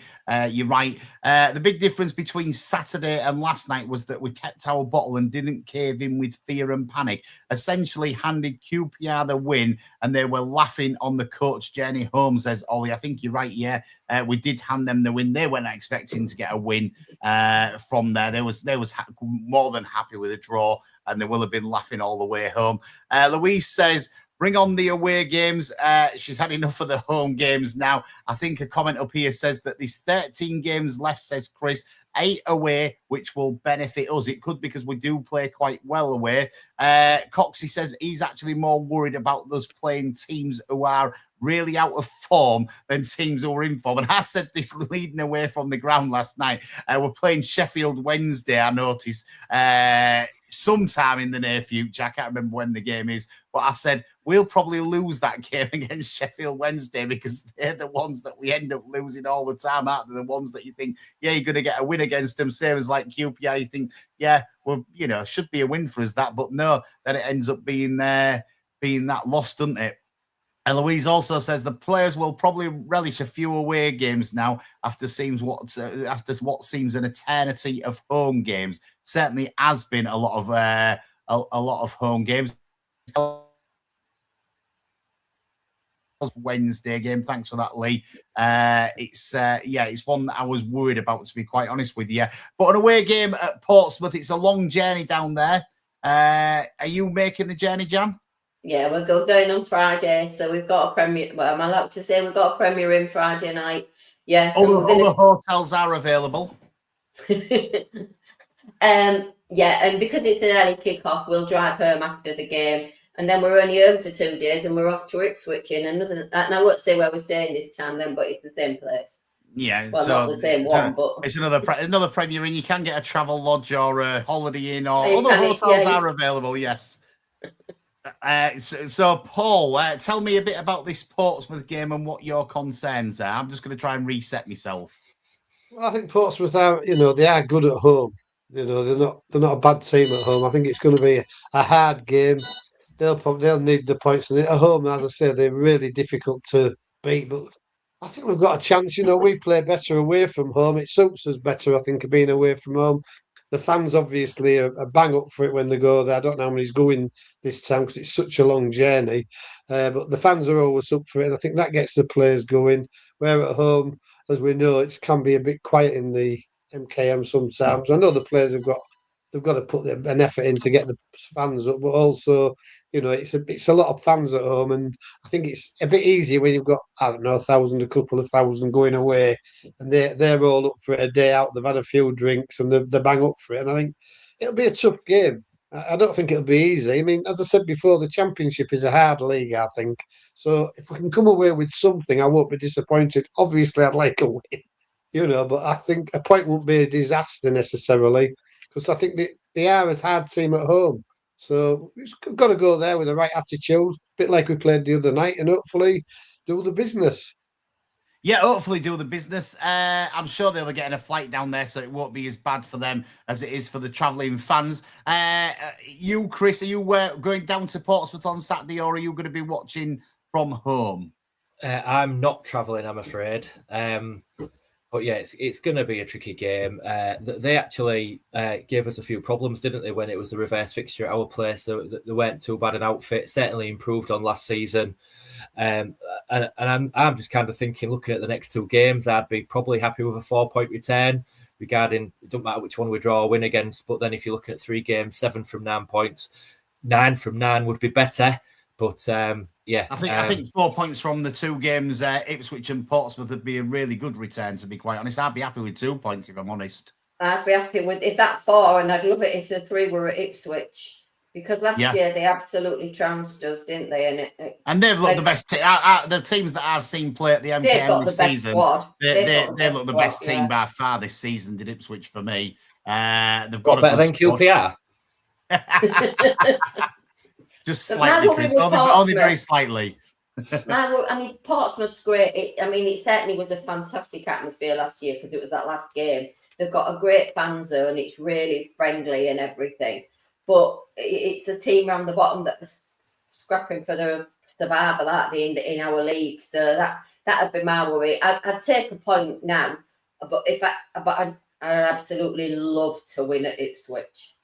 You're right. The big difference between Saturday and last night was that we kept our bottle and didn't cave in with fear and panic. Essentially handed QPR the win, and they were laughing on the coach journey home, says Ollie. I think you're right, we did hand them the win. They weren't expecting to get a win from there. They was more than happy with a draw, and they will have been laughing all the way home. Louise says, bring on the away games. She's had enough of the home games now. I think a comment up here says that there's 13 games left, says Chris, 8 away, which will benefit us. It could, because we do play quite well away. Coxey says he's actually more worried about us playing teams who are really out of form than teams who are in form. And I said this leading away from the ground last night. We're playing Sheffield Wednesday, I noticed, sometime in the near future. I can't remember when the game is, but I said we'll probably lose that game against Sheffield Wednesday, because they're the ones that we end up losing all the time, aren't they? The ones that you think, you're going to get a win against them, same as like QPR. You think, well, should be a win for us, that, but no, then it ends up being that loss, doesn't it? Eloise also says the players will probably relish a few away games now after what seems an eternity of home games. Certainly has been a lot of home games. Wednesday game. Thanks for that, Lee. It's one that I was worried about, to be quite honest with you. But an away game at Portsmouth, it's a long journey down there. Are you making the journey, Jan? Yeah, we're going on Friday, so we've got a premiere. Well, am I allowed to say we've got a premiere in Friday night? Yeah, all the hotels are available. And because it's an early kick-off, we'll drive home after the game, and then we're only home for 2 days, and we're off to Ipswich and I won't say where we're staying this time then, but it's the same place. Yeah, Well, so not the same one, but it's another Premier Inn. You can get a travel lodge or a holiday inn, or You other can, hotels yeah, are available. Yes. So Paul, tell me a bit about this Portsmouth game and what your concerns are. I'm just going to try and reset myself. Well, I think Portsmouth are, they are good at home. They're not a bad team at home. I think it's going to be a hard game. They'll need the points, and at home, as I say, they're really difficult to beat. But I think we've got a chance. We play better away from home. It suits us better, I think, being away from home. The fans obviously are bang up for it when they go there. I don't know how many's going this time because it's such a long journey. But the fans are always up for it, and I think that gets the players going. Where at home, as we know, it can be a bit quiet in the MKM sometimes. I know the players they've got to put an effort in to get the fans up, but also, it's a lot of fans at home, and I think it's a bit easier when you've got, I don't know, a couple of thousand going away, and they're all up for it a day out. They've had a few drinks and they're bang up for it, and I think it'll be a tough game. I don't think it'll be easy. I mean, as I said before, the Championship is a hard league, I think. So if we can come away with something, I won't be disappointed. Obviously, I'd like a win, but I think a point won't be a disaster necessarily because I think they are a hard team at home. So we've got to go there with the right attitude, a bit like we played the other night, and hopefully do the business. Yeah, hopefully do the business. I'm sure they'll be getting a flight down there, so it won't be as bad for them as it is for the travelling fans. You, Chris, are you going down to Portsmouth on Saturday, or are you going to be watching from home? I'm not travelling, I'm afraid. But yeah, it's going to be a tricky game. They actually gave us a few problems, didn't they, when it was the reverse fixture at our place? They weren't too bad an outfit, certainly improved on last season. And I'm just kind of thinking, looking at the next two games, I'd be probably happy with a 4-point return regarding, it doesn't matter which one we draw or win against, but then if you're looking at 3 games, 7 from 9 points, 9 from 9 would be better. But yeah, I think 4 points from the 2 games, Ipswich and Portsmouth, would be a really good return. To be quite honest, I'd be happy with 2 points if I'm honest. I'd be happy with if that 4, and I'd love it if the 3 were at Ipswich because last year they absolutely trounced us, didn't they? And they've looked the best. The teams that I've seen play at the MKM this season, they look the best team by far this season. Did Ipswich for me? They've got better than QPR. Just slightly, Chris. Only very slightly. I mean, Portsmouth's great. It certainly was a fantastic atmosphere last year because it was that last game. They've got a great fan zone. It's really friendly and everything. But it's a team around the bottom that's scrapping for the survival, aren't they, in our league? So that'd be my worry. I'd take a point now, but I'd absolutely love to win at Ipswich.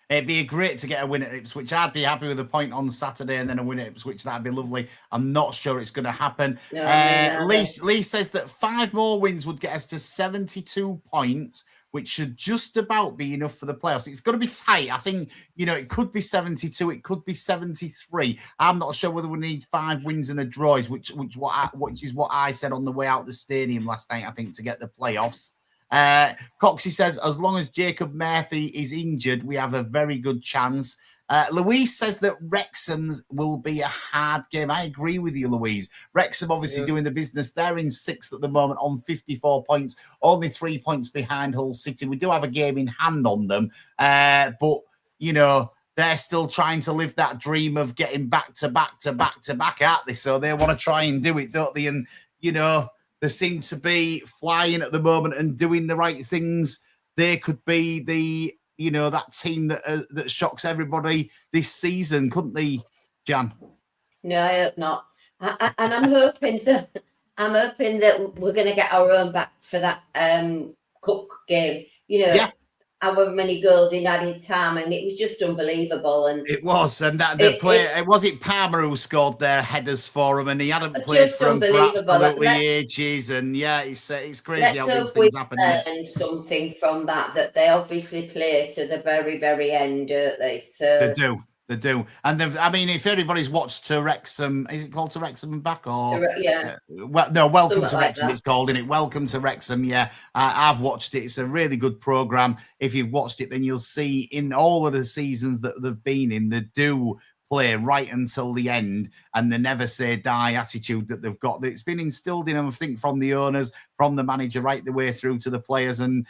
It'd be great to get a win at Ipswich. I'd be happy with a point on Saturday and then a win at Ipswich. That'd be lovely. I'm not sure it's going to happen. No, Lee says that 5 more wins would get us to 72 points, which should just about be enough for the playoffs. It's going to be tight. I think, it could be 72. It could be 73. I'm not sure whether we need 5 wins and a draw, which is what I said on the way out the stadium last night, I think, to get the playoffs. Coxie says, as long as Jacob Murphy is injured, we have a very good chance. Louise says that Wrexham's will be a hard game. I agree with you, Louise. Wrexham obviously doing the business. They're in 6th at the moment on 54 points, only 3 points behind Hull City. We do have a game in hand on them, but, they're still trying to live that dream of getting back to back, aren't they? So they want to try and do it, don't they? And, they seem to be flying at the moment and doing the right things. They could be the, that team that shocks everybody this season, couldn't they, Jan? No, I hope not. And I'm hoping that we're going to get our own back for that Cook game. However many goals in added time, and it was just unbelievable. And it was, and was it Palmer who scored their headers for him, and he hadn't played for them for absolutely ages. And it's crazy how these things happen. And something from that they obviously play to the very, very end, don't they? So They do. And if everybody's watched To Wrexham, is it called To Wrexham and Back? Or Welcome to Wrexham, it's called, isn't it? Welcome to Wrexham, yeah. I've watched it. It's a really good programme. If you've watched it, then you'll see in all of the seasons that they've been in, they do play right until the end and the never say die attitude that they've got. It's been instilled in them, I think, from the owners, from the manager, right the way through to the players. And,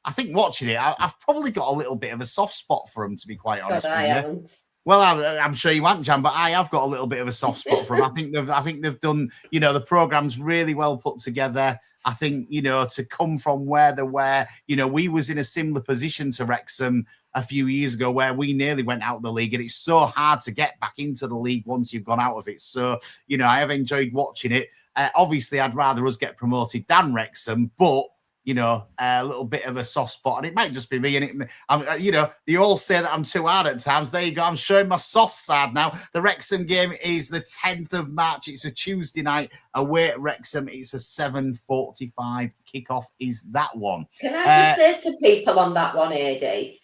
I think watching it, I've probably got a little bit of a soft spot for them, to be quite honest God, I with you. haven't. Well, I'm sure you haven't, Jan, but I have got a little bit of a soft spot for them. I think they've done, the program's really well put together. I think, to come from where they were, we was in a similar position to Wrexham a few years ago where we nearly went out of the league, and it's so hard to get back into the league once you've gone out of it. So, I have enjoyed watching it. Obviously, I'd rather us get promoted than Wrexham, but a little bit of a soft spot, and it might just be me. And they all say that I'm too hard at times. There you go. I'm showing my soft side now. The Wrexham game is the 10th of March. It's a Tuesday night away at Wrexham. It's a 7:45 kickoff. Is that one? Can I just say to people on that one, Adey,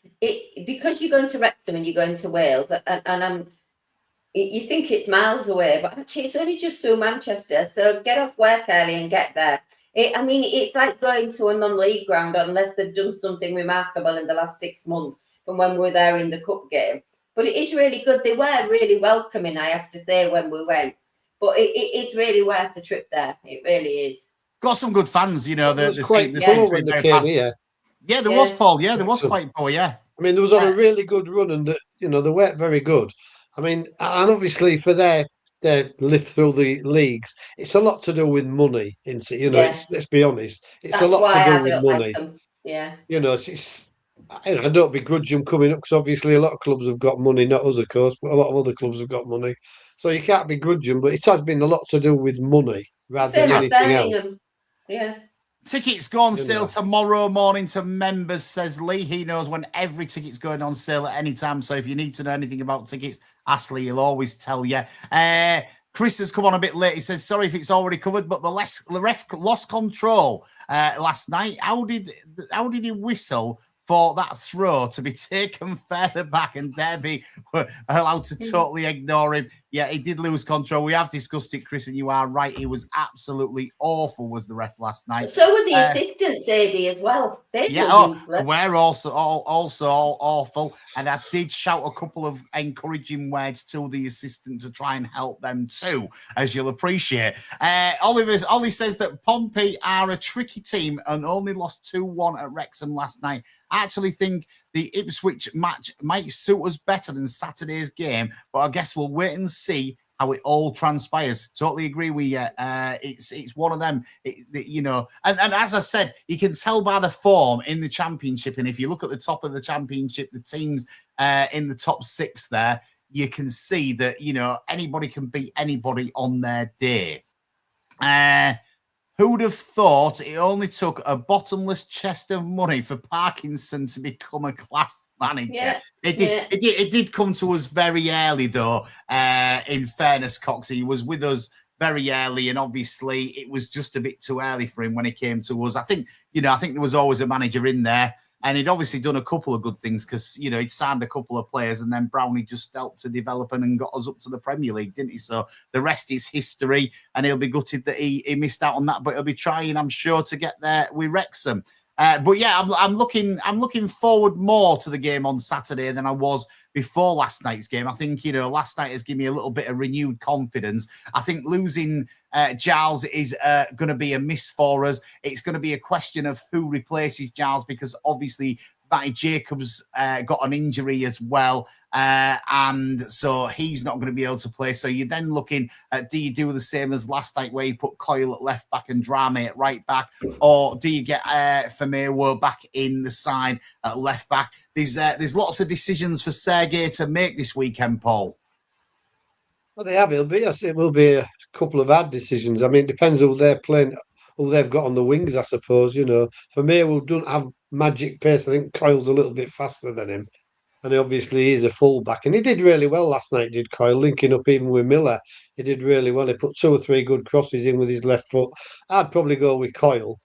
because you're going to Wrexham and you're going to Wales, and you think it's miles away, but actually it's only just through Manchester. So get off work early and get there. It's like going to a non-league ground unless they've done something remarkable in the last 6 months from when we were there in the cup game. But it is really good. They were really welcoming, I have to say, when we went. But it's really worth the trip there. It really is. Got some good fans, It was quite full when they came here. Yeah, there was, Paul. Yeah, there was quite full, yeah. I mean, there was on a really good run, and they weren't very good. I mean, and obviously for their lift through the leagues, it's a lot to do with money. Let's be honest, it's a lot to do with money. It's I don't begrudge them coming up, because obviously a lot of clubs have got money, not us, of course, but a lot of other clubs have got money, so you can't begrudge them. But it has been a lot to do with money rather than anything else. Yeah. Tickets go on sale tomorrow morning to members, says Lee. He knows when every ticket's going on sale at any time. So if you need to know anything about tickets, ask Lee. He'll always tell you. Chris has come on a bit late. He says, sorry if it's already covered, but the ref lost control last night. How did he whistle for that throw to be taken further back, and Derby were allowed to totally ignore him? Yeah, he did lose control. We have discussed it, Chris, and you are right. He was absolutely awful, was the ref last night. So were the assistants, Adey, as well. We're also awful. And I did shout a couple of encouraging words to the assistant to try and help them too, as you'll appreciate. Ollie says that Pompey are a tricky team and only lost 2-1 at Wrexham last night. I actually think the Ipswich match might suit us better than Saturday's game, but I guess we'll wait and see how it all transpires. Totally agree with you. It's one of them, and as I said, you can tell by the form in the Championship, and if you look at the top of the Championship, the teams in the top 6 there, you can see that, anybody can beat anybody on their day. Who'd have thought it only took a bottomless chest of money for Parkinson to become a class manager? Yeah. It did come to us very early, though. In fairness, Cox, he was with us very early, and obviously it was just a bit too early for him when he came to us. I think there was always a manager in there, and he'd obviously done a couple of good things because, he'd signed a couple of players, and then Brownie just helped to develop and got us up to the Premier League, didn't he? So the rest is history, and he'll be gutted that he missed out on that, but he'll be trying, I'm sure, to get there with Wrexham. But yeah, I'm looking forward more to the game on Saturday than I was before last night's game. I think, last night has given me a little bit of renewed confidence. I think losing Giles is going to be a miss for us. It's going to be a question of who replaces Giles, because obviously Matty Jacobs got an injury as well, and so he's not going to be able to play. So you're then looking at, do you do the same as last night where you put Coyle at left back and Drame at right back, or do you get Famewo back in the side at left back? There's lots of decisions for Sergei to make this weekend, Paul. Well, they have. It will be a couple of hard decisions. I mean, it depends who they're playing, who they've got on the wings, I suppose. Famewo don't have magic pace. I think Coyle's a little bit faster than him, and obviously he's a fullback, and he did really well last night, did Coyle, linking up even with Miller. He did really well. He put 2 or 3 good crosses in with his left foot. I'd probably go with Coyle.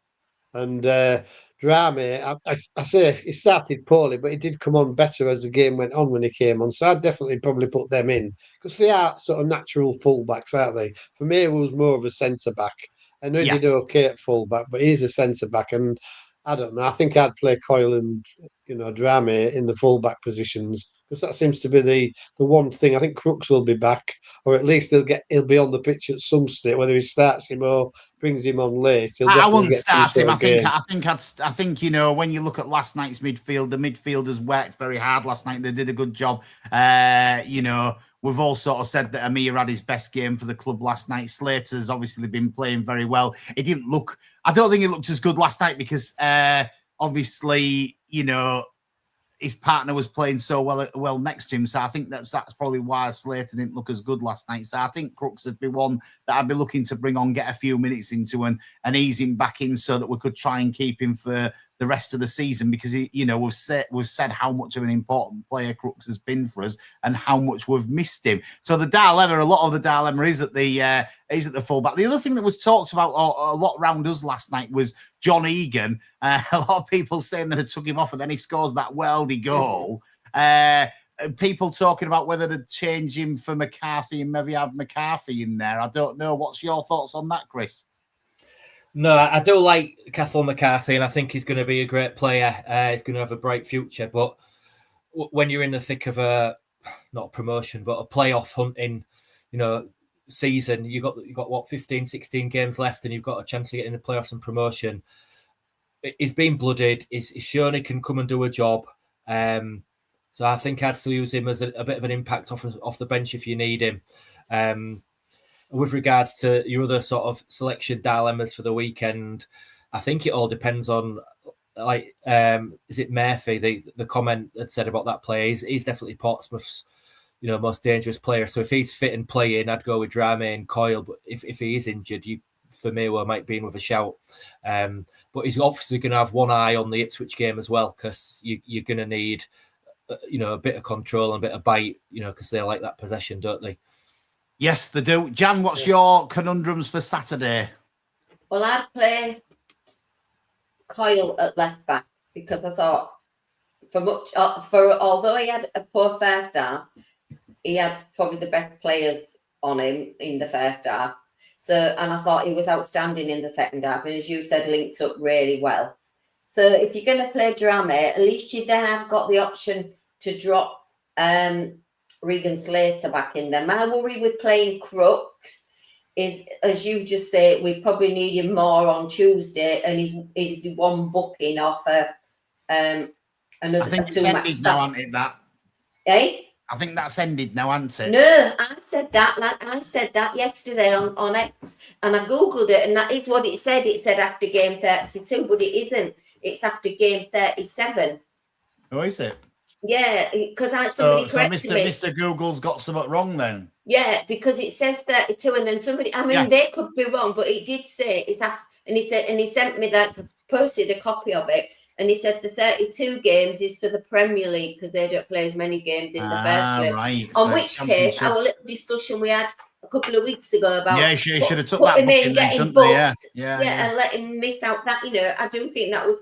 And Drame, I say he started poorly, but he did come on better as the game went on when he came on. So I'd definitely probably put them in, because they are sort of natural fullbacks, aren't they? For me, it was more of a centre-back. I know he did okay at fullback, but he's a centre-back, and I don't know. I think I'd play Coyle and Drame in the fullback positions, because that seems to be the one thing. I think Crooks will be back, or at least he'll be on the pitch at some stage. Whether he starts him or brings him on late, he'll I definitely wouldn't get some start him. sort of I think when you look at last night's midfield, the midfielders worked very hard last night. They did a good job. We've all sort of said that Amir had his best game for the club last night. Slater's obviously been playing very well. I don't think he looked as good last night because obviously, his partner was playing so well next to him. So I think that's probably why Slater didn't look as good last night. So I think Crooks would be one that I'd be looking to bring on, get a few minutes into and ease him back in so that we could try and keep him for the rest of the season, because we've said how much of an important player Crooks has been for us and how much we've missed him. So a lot of the dilemma is at the fullback. The other thing that was talked about a lot around us last night was John Egan. A lot of people saying that it took him off and then he scores that worldy goal. People talking about whether to change him for McCarthy and maybe have McCarthy in there. I don't know. What's your thoughts on that, Chris? No, I do like Cathal McCarthy, and I think he's going to be a great player. He's going to have a bright future. But when you're in the thick of not a promotion, but a playoff hunting, season, you've got what, 15, 16 games left, and you've got a chance to get in the playoffs and promotion. He's been blooded. He's shown he can come and do a job. So I think I'd still use him as a bit of an impact off the bench if you need him. With regards to your other sort of selection dilemmas for the weekend, I think it all depends on, is it Murphy? The comment that said about that player, he's definitely Portsmouth's, most dangerous player. So if he's fit and playing, I'd go with Drame and Coyle. But if he is injured, for me, might be in with a shout. But he's obviously going to have one eye on the Ipswich game as well, because you're going to need, a bit of control and a bit of bite, because they like that possession, don't they? Yes, they do. Jan, what's your conundrums for Saturday? Well, I'd play Coyle at left back because I thought although he had a poor first half, he had probably the best players on him in the first half. So, and I thought he was outstanding in the second half, and as you said, linked up really well. So, if you're going to play Drame, at least you then have got the option to drop Regan Slater back in there. My worry with playing Crooks is, as you just say, we probably need him more on Tuesday, and he's one booking off another. I think it's ended now, hasn't it? That. Eh? I think that's ended now, hasn't it? No, I said that yesterday on X, and I googled it, and that is what it said. It said after game 32, but it isn't. It's after game 37. Oh, is it? Yeah, because So corrected me. Mr. Google's got something wrong then. Yeah, because it says 32, and then somebody. I mean, they could be wrong, but it did say it's after. And he sent me that, posted a copy of it, and he said the 32 games is for the Premier League because they don't play as many games in the first place. Right. On which case, our little discussion we had a couple of weeks ago about you should have took that him in, getting booked, and let him miss out that. I do think that was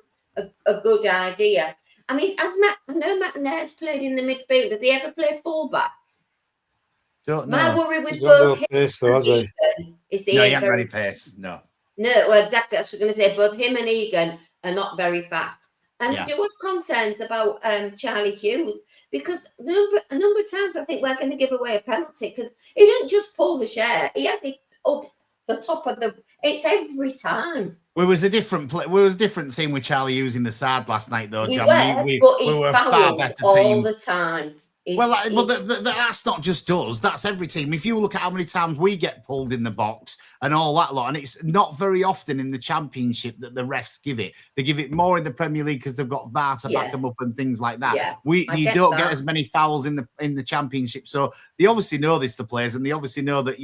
a good idea. I mean, I know Matt Nair's played in the midfield. Has he ever played fullback? Don't know. My worry with both him pace, though, has he? is he ain't very pace. No, well, exactly. I was going to say both him and Egan are not very fast. And there was concerns about Charlie Hughes because a number of times I think we're going to give away a penalty because he didn't just pull the share. He has it up the top of the. It's every time. We was a different team with Charlie Hughes in the side last night, though, John. We were a far better team all the time. That's not just us. That's every team. If you look at how many times we get pulled in the box and all that lot, and it's not very often in the Championship that the refs give it. They give it more in the Premier League because they've got VAR to back them up and things like that. Yeah, you don't get as many fouls in the Championship. So they obviously know this, the players, and they obviously know that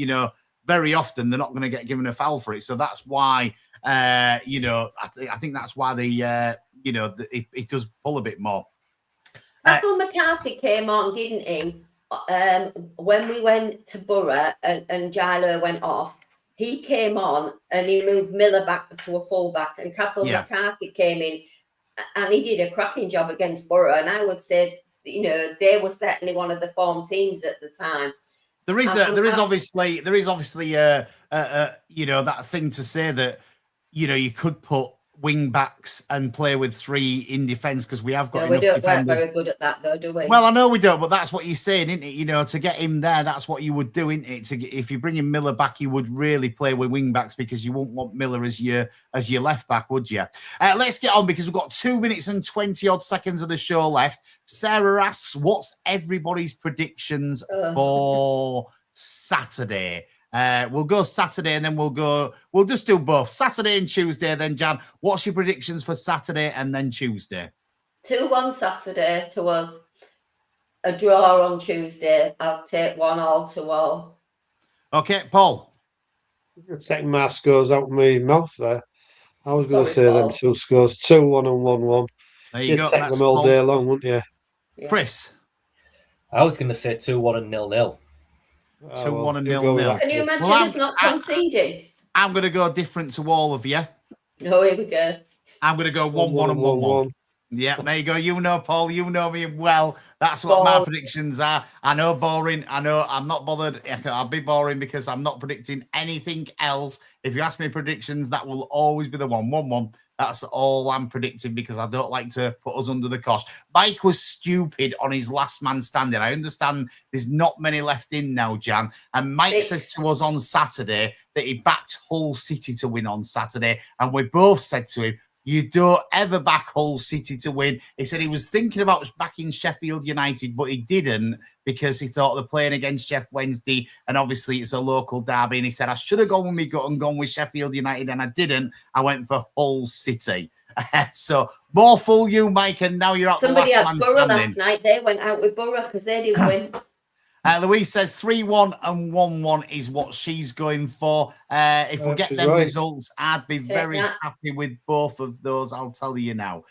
very often they're not going to get given a foul for it. So that's why I think that's why it does pull a bit more. Michael McCarthy came on, didn't he? When we went to Borough and Gilo went off, he came on and he moved Miller back to a fullback, and Cathal McCarthy came in and he did a cracking job against Borough. And I would say, they were certainly one of the form teams at the time. There is obviously that thing to say that you could put wing backs and play with 3 in defence because we have got No, we enough don't work defenders. very good at that, though, do we? Well, I know we don't, but that's what you're saying, isn't it? You know, to get him there, that's what you would do, isn't it? If you bring in Miller back, you would really play with wing backs because you wouldn't want Miller as your left back, would you? Let's get on because we've got 2 minutes and 20 odd seconds of the show left. Sarah asks, what's everybody's predictions for Saturday? We'll go Saturday and then we'll just do both Saturday and Tuesday. Then, Jan, what's your predictions for Saturday and then Tuesday? 2-1 Saturday to us. A draw on Tuesday. I'll take 1-1 to all. Okay, Paul. You're taking my scores out of my mouth there. I was going to Sorry, say Paul. them 2 scores, 2-1 and 1-1. There you You'd go. take That's them all Paul's. day long, wouldn't you? Yeah. Chris. I was going to say 2-1 and 0-0. 2-1 and you go with 0-0. that, Can you Chris. imagine Well, us not conceding? I'm going to go different to all of you. No, here we go. I'm going to go 1-1 and 1-1. Yeah, there you go. You know, Paul, you know me well. That's what my predictions are. I know, boring. I know I'm not bothered. I'll be boring because I'm not predicting anything else. If you ask me predictions, that will always be the 1-1-1. That's all I'm predicting because I don't like to put us under the cosh. Mike was stupid on his last man standing. I understand there's not many left in now, Jan. And Mike says to us on Saturday that he backed Hull City to win on Saturday. And we both said to him, you don't ever back Hull City to win. He said he was thinking about backing Sheffield United, but he didn't because he thought they're playing against Sheff Wednesday, and obviously it's a local derby. And he said, I should have gone with me gut and gone with Sheffield United, and I didn't. I went for Hull City. So more fool you, Mike, and now you're out the last man Borough standing. last night. They went out with Borough because they didn't win. Louise says 3-1 and 1-1 is what she's going for. If we get them results, I'd be very happy with both of those, I'll tell you now.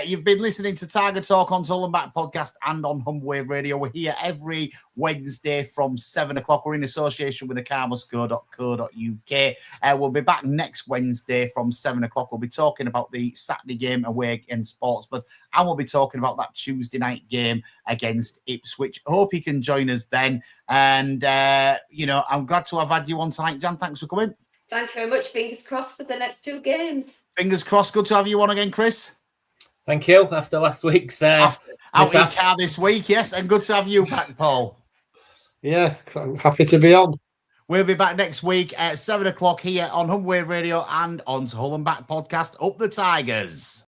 You've been listening to Tiger Talk on Hull and Back podcast and on Humwave Radio. We're here every Wednesday from 7 o'clock. We're in association with thecarmasco.co.uk. We'll be back next Wednesday from 7 o'clock. We'll be talking about the Saturday game away against Portsmouth, and we'll be talking about that Tuesday night game against Ipswich. Hope you can join us then. And, I'm glad to have had you on tonight, Jan. Thanks for coming. Thanks very much. Fingers crossed for the next 2 games. Fingers crossed. Good to have you on again, Chris. Thank you. After last week's out in car this week, yes, and good to have you back, Paul. Yeah, I'm happy to be on. We'll be back next week at 7 o'clock here on Humwave Radio and on Hull and Back podcast. Up the Tigers.